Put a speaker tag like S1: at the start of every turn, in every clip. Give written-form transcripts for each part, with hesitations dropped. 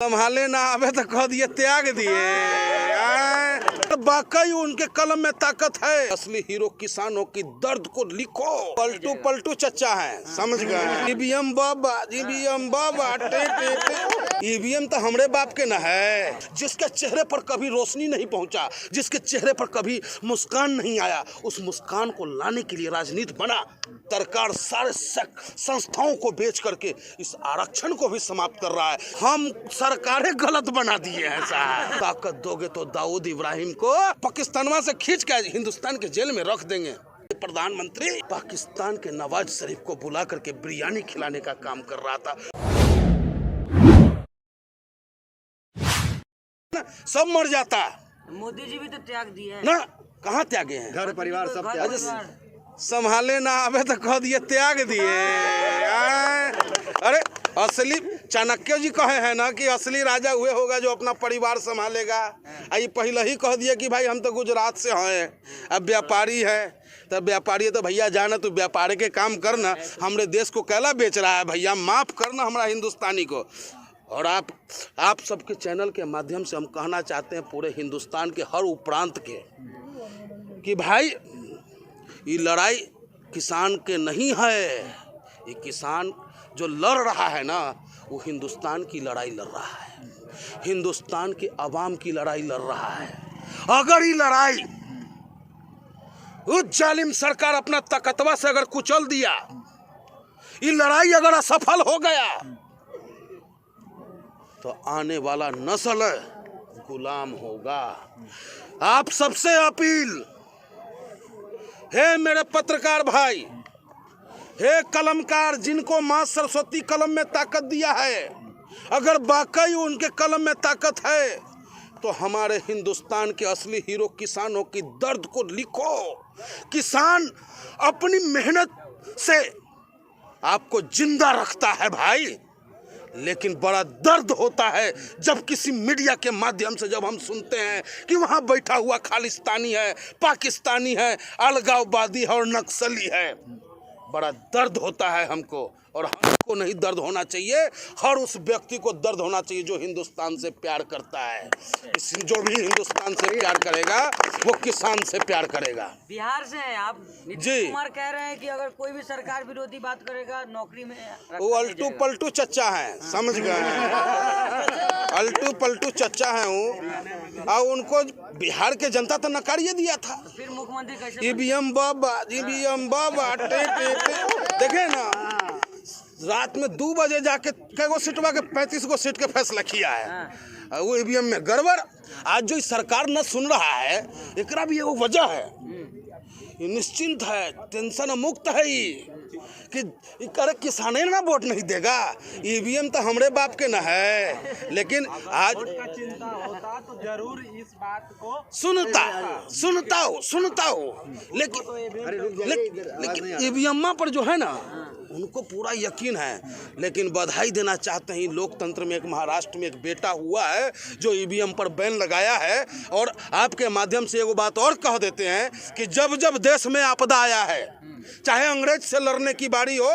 S1: संभाले ना आवे तो कह दिए त्याग दिए। वाकई उनके कलम में ताकत है। असली हीरो किसानों की दर्द को लिखो। पलटू पलटू चच्चा है, समझ गए। ईवीएम बाबा, ईवीएम बाबा, ईवीएम तो हमरे बाप के न है। जिसके चेहरे पर कभी रोशनी नहीं पहुंचा, जिसके चेहरे पर कभी मुस्कान नहीं आया, उस मुस्कान को लाने के लिए राजनीति बना। सरकार सारे संस्थाओं को बेच करके इस आरक्षण को भी समाप्त कर रहा है। हम सरकारें गलत बना दिए हैं साहब। ताकत दोगे तो दाऊद इब्राहिम को पाकिस्तान से खींच के हिंदुस्तान के जेल में रख देंगे। प्रधानमंत्री पाकिस्तान के नवाज शरीफ को बुला करके बिरयानी खिलाने का काम कर रहा था। सब मर जाता।
S2: मोदी जी भी तो त्याग दिए
S1: ना, कहाँ त्यागे हैं?
S3: घर परिवार सब त्याग।
S1: संभाले ना आवे तो कह दिए त्याग दिए। अरे असली चाणक्य जी कहे हैं ना कि असली राजा हुए होगा जो अपना परिवार संभालेगा। ये पहले ही कह दिया कि भाई हम तो गुजरात से हैं, अब व्यापारी है। तब व्यापारी तो भैया जाना तू व्यापारी के काम करना, हमरे देश को कैला बेच रहा है भैया, माफ करना हमारा हिंदुस्तानी को। और आप सबके चैनल के माध्यम से हम कहना चाहते हैं पूरे हिंदुस्तान के हर उपरांत के कि भाई ये लड़ाई किसान के नहीं है। ये किसान जो लड़ रहा है ना, वो हिंदुस्तान की लड़ाई लड़ रहा है, हिंदुस्तान के अवाम की लड़ाई लड़ रहा है। अगर ये लड़ाई उस जालिम सरकार अपना तकतवा से अगर कुचल दिया, ये लड़ाई अगर असफल हो गया, तो आने वाला नस्ल गुलाम होगा। आप सबसे अपील है मेरे पत्रकार भाई, हे कलमकार जिनको माँ सरस्वती कलम में ताकत दिया है, अगर वाकई उनके कलम में ताकत है तो हमारे हिंदुस्तान के असली हीरो किसानों की दर्द को लिखो। किसान अपनी मेहनत से आपको जिंदा रखता है भाई, लेकिन बड़ा दर्द होता है जब किसी मीडिया के माध्यम से जब हम सुनते हैं कि वहाँ बैठा हुआ खालिस्तानी है, पाकिस्तानी है, अलगाववादी है और नक्सली है। बड़ा दर्द होता है हमको, और हमको नहीं दर्द होना चाहिए, हर उस व्यक्ति को दर्द होना चाहिए जो हिंदुस्तान से प्यार करता है। जो भी हिंदुस्तान से प्यार करेगा वो किसान से प्यार करेगा।
S2: बिहार से हैं आप, नीतीश कुमार कह रहे हैं कि अगर कोई भी सरकार विरोधी बात करेगा नौकरी में
S1: वो अल्टू पलटू चच्चा है, समझ गए। अल्टू पलटू चच्चा है वो, और उनको बिहार के जनता तो नकारिए दिया था।
S2: फिर मुख्यमंत्री कैसे?
S1: ईवीएम बाबा, ईवीएम बाबा, देखे ना, रात में 2 बजे जाके कई सीटवा के 35 गो सीट के फैसला किया है। वो ईवीएम में गड़बड़। आज जो सरकार न सुन रहा है, एकरा भी एगो वजह है। ये निश्चिंत है, टेंशन मुक्त है कि करे किसाने ना वोट नहीं देगा। ईवीएम तो हमरे बाप के न है, लेकिन आज
S3: का चिंता होता तो जरूर इस बात को
S1: सुनता हो, लेकिन ईवीएम पर जो है ना उनको पूरा यकीन है। लेकिन बधाई देना चाहते हैं, लोकतंत्र में एक महाराष्ट्र में एक बेटा हुआ है जो ईवीएम पर बैन लगाया है। और आपके माध्यम से एगो बात और कह देते हैं कि जब जब देश में आपदा आया है, चाहे अंग्रेज से लड़ने की बारी हो,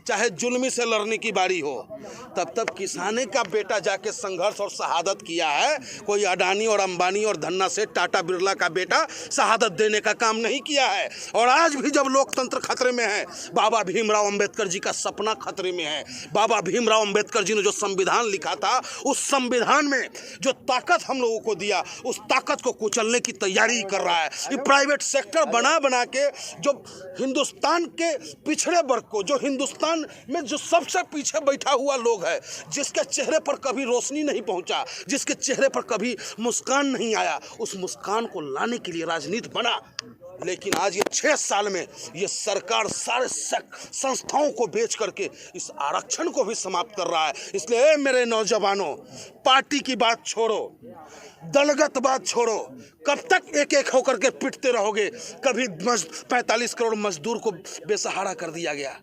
S1: चाहे जुल्मी से लड़ने की बारी हो, तब तब किसाने का बेटा जाके संघर्ष और शहादत किया है। कोई अडानी और अंबानी और धन्ना से टाटा बिरला का बेटा शहादत देने का काम नहीं किया है। और आज भी जब लोकतंत्र खतरे में है, बाबा भीमराव अंबेडकर जी का सपना खतरे में है। बाबा भीमराव अंबेडकर जी ने जो संविधान लिखा था, उस संविधान में जो ताकत हम लोगों को दिया, उस ताकत को कुचलने की तैयारी कर रहा है। ये प्राइवेट सेक्टर बना के जो हिंदुस्तान के पिछड़े वर्ग को, जो हिंदुस्तान में जो सबसे पीछे बैठा हुआ लोग है, जिसके चेहरे पर कभी रोशनी नहीं पहुंचा, जिसके चेहरे पर कभी मुस्कान नहीं आया, उस मुस्कान को लाने के लिए राजनीति बना। लेकिन आज ये 6 साल में ये सरकार सारे संस्थाओं को बेच करके इस आरक्षण को भी समाप्त कर रहा है। इसलिए मेरे नौजवानों, पार्टी की बात छोड़ो, दलगत बात छोड़ो। कब तक एक एक होकर के पिटते रहोगे? कभी 45 करोड़ मजदूर को बेसहारा कर दिया गया,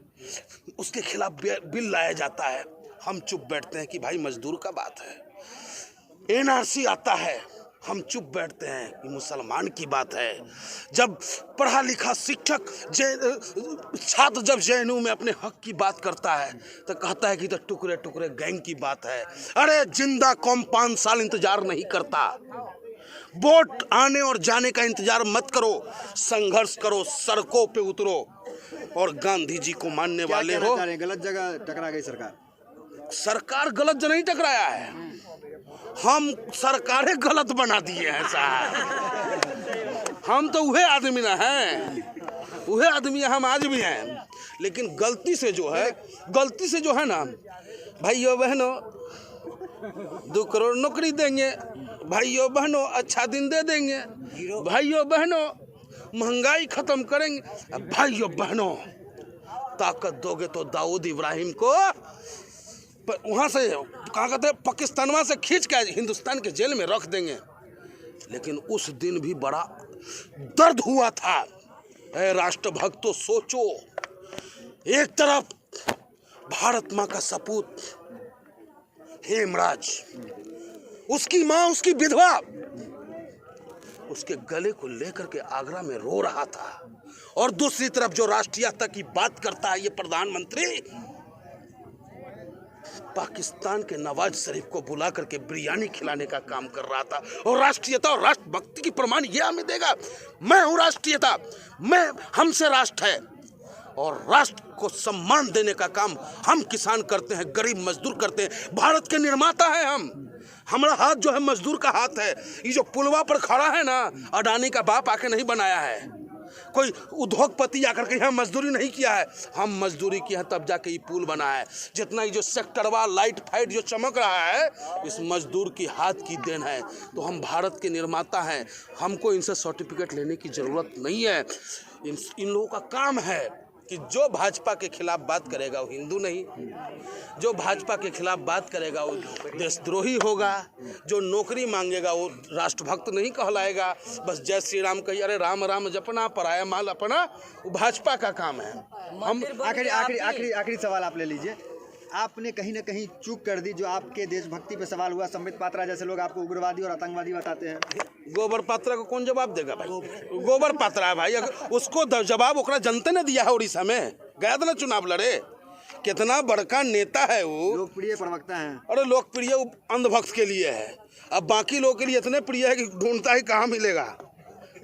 S1: उसके खिलाफ बिल लाया जाता है, हम चुप बैठते हैं कि भाई मजदूर का बात है। एनआरसी आता है, हम चुप बैठते हैं कि मुसलमान की बात है। जब पढ़ा लिखा शिक्षक छात्र जब जेएनयू में अपने हक की बात करता है तो कहता है कि तो टुकड़े टुकड़े गैंग की बात है। अरे जिंदा कौम 5 साल इंतजार नहीं करता। वोट आने और जाने का इंतजार मत करो, संघर्ष करो, सड़कों पे उतरो और गांधी जी को मानने वाले हो।
S4: गलत जगह टकरा गई
S1: सरकार गलत नहीं टकराया है, हम सरकारें गलत बना दिए हैं साहब। हम तो वह आदमी ना हैं, वह आदमी हम आज भी हैं, लेकिन गलती से जो है ना भाइयों बहनों 2 करोड़ नौकरी देंगे, भाइयों बहनों अच्छा दिन दे देंगे, भाइयों बहनों महंगाई खत्म करेंगे। भाइयों बहनों ताकत दोगे तो दाऊद इब्राहिम को वहाँ से कहाँ कहते हैं पाकिस्तानवा से खींच के हिंदुस्तान के जेल में रख देंगे। लेकिन उस दिन भी बड़ा दर्द हुआ था। राष्ट्रभक्तों सोचो, एक तरफ भारत माँ का सपूत हेमराज, उसकी माँ उसकी विधवा उसके गले को लेकर के आगरा में रो रहा था, और दूसरी तरफ जो राष्ट्रीयता की बात करता है ये प्रधानमंत्री पाकिस्तान के नवाज शरीफ को बुला करके बिरयानी खिलाने का काम कर रहा था। और राष्ट्रीयता और राष्ट्रभक्ति की प्रमाण ये हमें देगा, मैं हूँ राष्ट्रीयता, मैं हमसे राष्ट्र है, और राष्ट्र को सम्मान देने का काम हम किसान करते हैं, गरीब मजदूर करते हैं। भारत के निर्माता है हम, हमारा हाथ जो है मजदूर का हाथ है। ये जो पुलवा पर खड़ा है ना, अडानी का बाप आके नहीं बनाया है, कोई उद्योगपति आकर के यहाँ मजदूरी नहीं किया है, हम मजदूरी किया है तब जाके ये पुल बना है। जितना ये जो सेक्टरवा लाइट फाइट जो चमक रहा है इस मजदूर की हाथ की देन है। तो हम भारत के निर्माता हैं, हमको इनसे सर्टिफिकेट लेने की ज़रूरत नहीं है। इन लोगों का काम है कि जो भाजपा के खिलाफ बात करेगा वो हिंदू नहीं, जो भाजपा के खिलाफ बात करेगा वो देशद्रोही होगा, जो नौकरी मांगेगा वो राष्ट्रभक्त नहीं कहलाएगा। बस जय श्री राम कहिए, अरे राम राम जपना पराया माल अपना, वो भाजपा का काम है। हम
S4: आखिरी सवाल आप ले लीजिए। आपने कहीं ना कहीं चूक कर दी, जो आपके देशभक्ति पे सवाल हुआ। संबित पात्रा जैसे लोग आपको उग्रवादी और आतंकवादी बताते हैं।
S1: गोबर पात्रा को कौन जवाब देगा भाई? गोबर पात्रा है भाई, अगर उसको जवाब ओकरा जनता ने दिया है। उड़ीसा में गया था ना चुनाव लड़े, कितना बड़का नेता है वो,
S4: लोकप्रिय प्रवक्ता है।
S1: अरे लोकप्रिय अंधभक्त के लिए है, अब बाकी लोगों के लिए इतने प्रिय है कि ढूंढता ही कहाँ मिलेगा।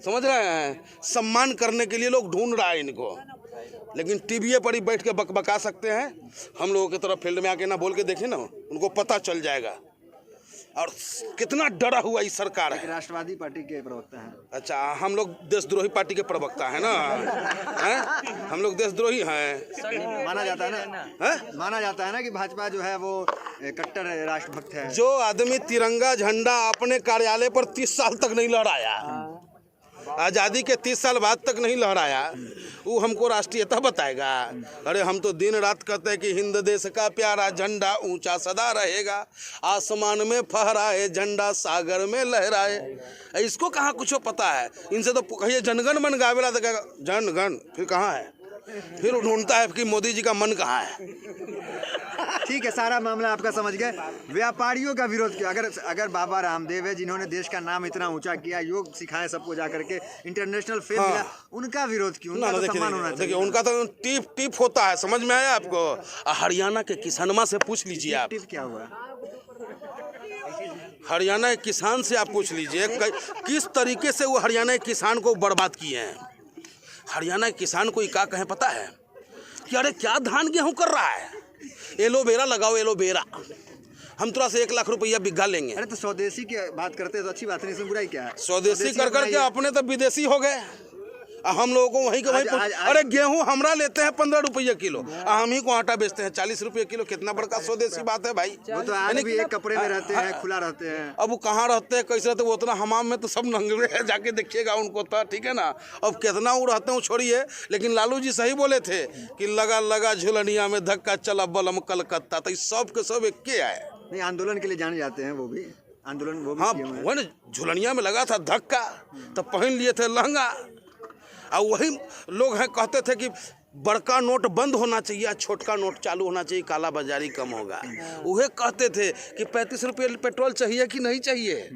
S1: समझ रहे हैं, सम्मान करने के लिए लोग ढूंढ रहा है इनको, लेकिन टीवी पर ही बैठ के बकबका सकते हैं। हम लोगों की तरफ फील्ड में आके ना बोल के देखें ना, उनको पता चल जाएगा। और कितना डरा हुआ इस सरकार है।
S4: राष्ट्रवादी पार्टी के प्रवक्ता हैं।
S1: अच्छा, हम लोग देशद्रोही पार्टी के प्रवक्ता है ना, हैं? हम लोग देशद्रोही हैं,
S4: माना जाता है ना, माना जाता है ना कि भाजपा जो है वो कट्टर राष्ट्रभक्त है।
S1: जो आदमी तिरंगा झंडा अपने कार्यालय पर 30 साल तक नहीं लहराया, आज़ादी के 30 साल बाद तक नहीं लहराया, वो हमको राष्ट्रीयता बताएगा? अरे हम तो दिन रात कहते हैं कि हिंद देश का प्यारा झंडा ऊंचा सदा रहेगा, आसमान में फहराए झंडा सागर में लहराए। इसको कहाँ कुछ पता है? इनसे तो कहिए जनगण मन गावेला तो कहेगा जनगण, फिर कहाँ है? फिर ढूंढता है कि मोदी जी का मन कहाँ है।
S4: ठीक है, सारा मामला आपका समझ गए। व्यापारियों का विरोध किया। अगर बाबा रामदेव है जिन्होंने देश का नाम इतना ऊंचा किया, योग सिखाए सबको जाकर के, इंटरनेशनल फेम मिला, उनका विरोध क्यों? उनका तो सम्मान होना चाहिए।
S1: देखिए उनका तो टिप होता है, समझ में आया आपको? हरियाणा के किसानमा से पूछ लीजिए आप,
S4: टिप क्या हुआ?
S1: हरियाणा के किसान से आप पूछ लीजिए किस तरीके से वो हरियाणा के किसान को बर्बाद किए हैं। हरियाणा के किसान को क्या कहें पता है कि अरे क्या धान गेहूं कर रहा है, एलोवेरा लगाओ, एलोवेरा, हम थोड़ा से 1 लाख रुपया बिघा लेंगे।
S4: अरे तो स्वदेशी की बात करते हैं तो अच्छी बात नहीं, इसमें बुराई क्या है?
S1: स्वदेशी कर करके अपने तो विदेशी हो गए, हम लोगों को वहीं के वहीं। अरे गेहूं हमरा लेते हैं 15 रुपये किलो, हम ही को आटा बेचते हैं 40 रुपये किलो। कितना बड़का स्वदेशी बात है भाई।
S4: वो तो आज भी एक कपड़े में रहते हैं, खुला रहते हैं।
S1: अब वो कहाँ रहते हैं, कैसे रहते हैं? वो उतना हमाम में तो सब नंगे हैं, जाके देखिएगा उनको तो, ठीक है ना। अब कितना वो रहते हैं वो छोड़िए, लेकिन लालू जी सही बोले थे कि लगा लगा झुलनिया में धक्का चला बलम कलकत्ता, तो सब के सब एक के आए।
S4: नहीं, आंदोलन के लिए जाने जाते हैं वो भी, आंदोलन वो भी।
S1: हाँ वो ना, झुलनिया में लगा था धक्का तो पहन लिए थे लहंगा। और वही लोग हैं कहते थे कि बड़का नोट बंद होना चाहिए, छोटका नोट चालू होना चाहिए, काला बाजारी कम होगा। वह कहते थे कि 35 रुपये पेट्रोल चाहिए कि नहीं चाहिए।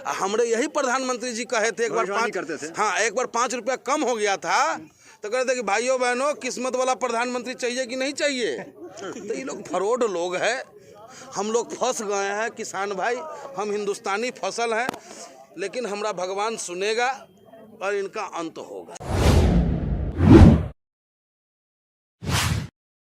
S1: हमारे यही प्रधानमंत्री जी कहे थे एक बार
S4: करते थे।
S1: हाँ, एक बार 5 रुपया कम हो गया था तो कहते थे कि भाइयों बहनों किस्मत वाला प्रधानमंत्री चाहिए कि नहीं चाहिए। तो ये लोग फ्रॉड लोग हैं, हम लोग फंस गए हैं किसान भाई, हम हिंदुस्तानी फसल हैं, लेकिन हमारा भगवान सुनेगा और इनका अंत होगा।